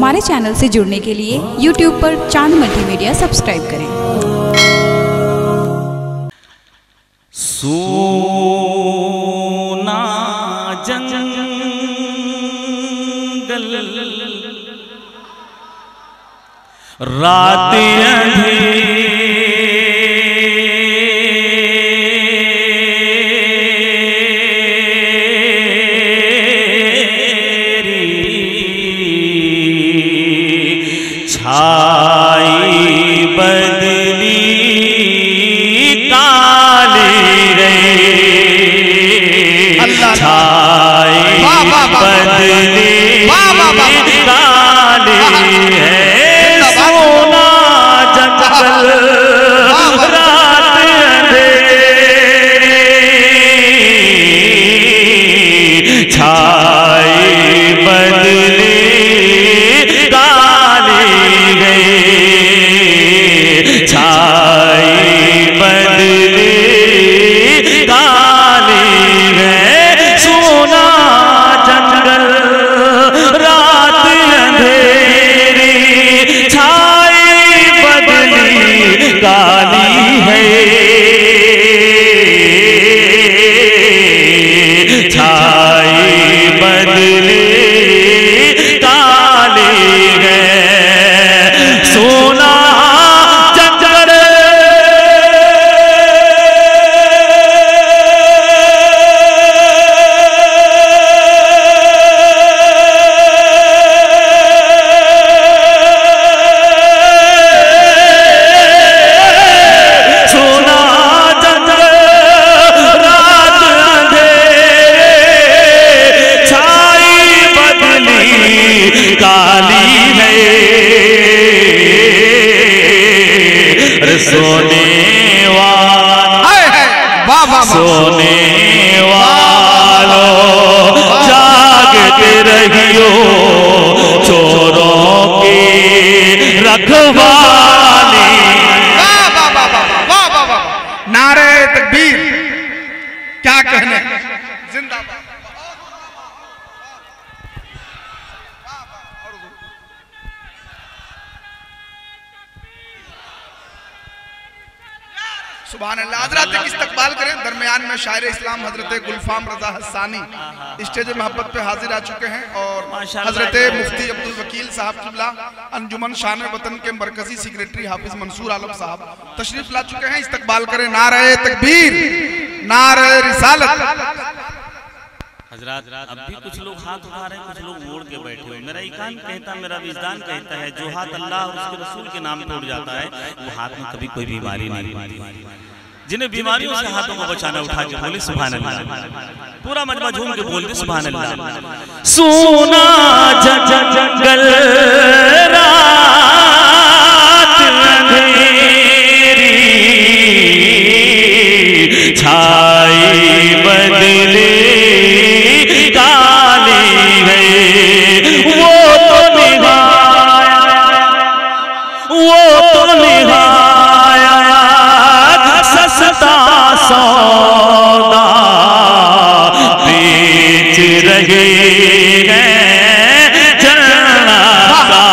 हमारे चैनल से जुड़ने के लिए YouTube पर चांद मल्टीमीडिया सब्सक्राइब करें। सोना जंगल रात छाई बदली काली रे छाई बदली काली है सोना जंगल रात अंधेरी छाई बदली छाई बदली काली है सोना जंगल रात अंधेरी छाई बदली काली है छाई बदली काली है सोना सोने वालों जागते रहियो चोरों की रखवाली। नारे तकबीर, क्या कहने, जिंदाबाद। सुभान अल्लाह। हजरत की इस्तकबाल करें। दरमियान में शायर इस्लाम हजरत गुलफाम रजा हसानी स्टेज मोहब्बत पे हाजिर आ चुके हैं और हजरत मुफ्ती अब्दुल वकील साहब किबला अंजुमन शान वतन के मरकजी सेक्रेटरी हाफिज मंसूर आलम साहब तशरीफ ला चुके हैं। इस्तकबाल करें। नारे तकबीर, नारे रिसालत। हजरत अब भी कुछ लोग हाथ उठा रहे हैं, कुछ लोग मोड़ के बैठे हुए। मेरा ईकान कहता, मेरा विजदान कहता है जो हाथ अल्लाह और उसके रसूल के नाम पे उठ जाता है वो हाथ में कभी कोई बीमारी नहीं। जिन्हें बीमारियों से हाथों को बचाना उठा के बोले सुभान अल्लाह। पूरा मजमा झूम के बोल दे सुभान अल्लाह। सोना जंगल रात अंधेरी छाई बदली सस्ता सौदा बेच रहे हैं जन्नत का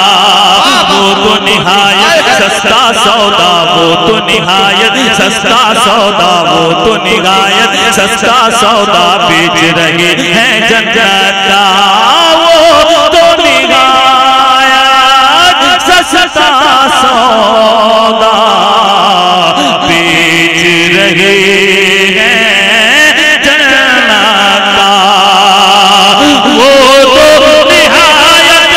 वो तो निहायत सस्ता सौदा वो तो निहायत सस्ता सौदा वो तो निहायत सस्ता सौदा बेच रहे हैं जन्नत का वो तो निहायत सस्ता सौदा बेच रहे हैं जन्नत का वो तो निहायत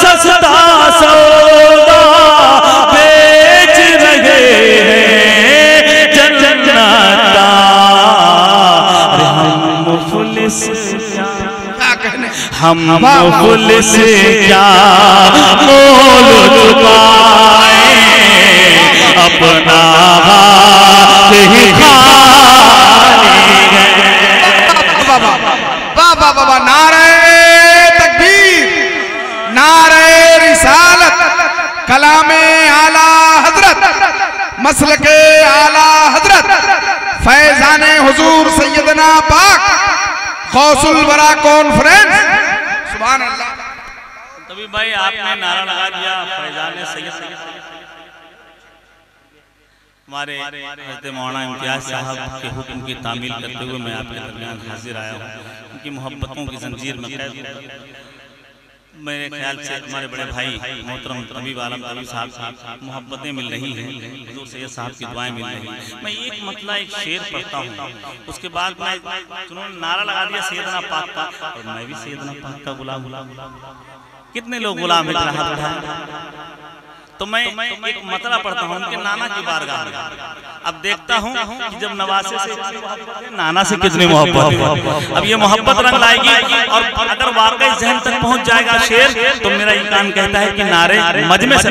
सस्ता सौदा बेच रहे हैं जन्नत का। हम मुफलिस क्या मोल चुकाए अपना हाथ ही खाली है। वाह वाह वाह, नारे तकबीर। हैं हुजूर सैयदना पाक गौसुल वरा कॉन्फ्रेंस। सुभान अल्लाह। तभी भाई आपने नारा लगा दिया फैजान सैयद हमारे हज़रत मौलाना इम्तियाज साहब के हुक्म की तामील करते हुए मैं आपके दरमियान हाजिर आया हूँ। उनकी मोहब्बतों की जंजीर में कैद मेरे ख्याल से हमारे बड़े भाई मोहतरम तबीब आलम तबीब साहब मोहब्बतें मिल रही हैं, हुजूर सैयद साहब की दुआएं मिल रही हैं। मैं एक मतलब एक शेर पढ़ता हूँ, उसके बाद मैं उन्होंने नारा लगा दिया सैयदना पाक का, और मैं भी सैयदना पाक का गुलाम। कितने लोग गुलाम है रहा तो मैं एक मतला पढ़ता हूँ उनके नाना की बारगाह में। अब देखता हूँ कि जब नवासे से नाना से कितनी मोहब्बत, अब ये मोहब्बत रंग लाएगी और अगर वाकई जहन तक पहुँच जाएगा शेर तो मेरा ईमान कहता है कि नारे मजमे से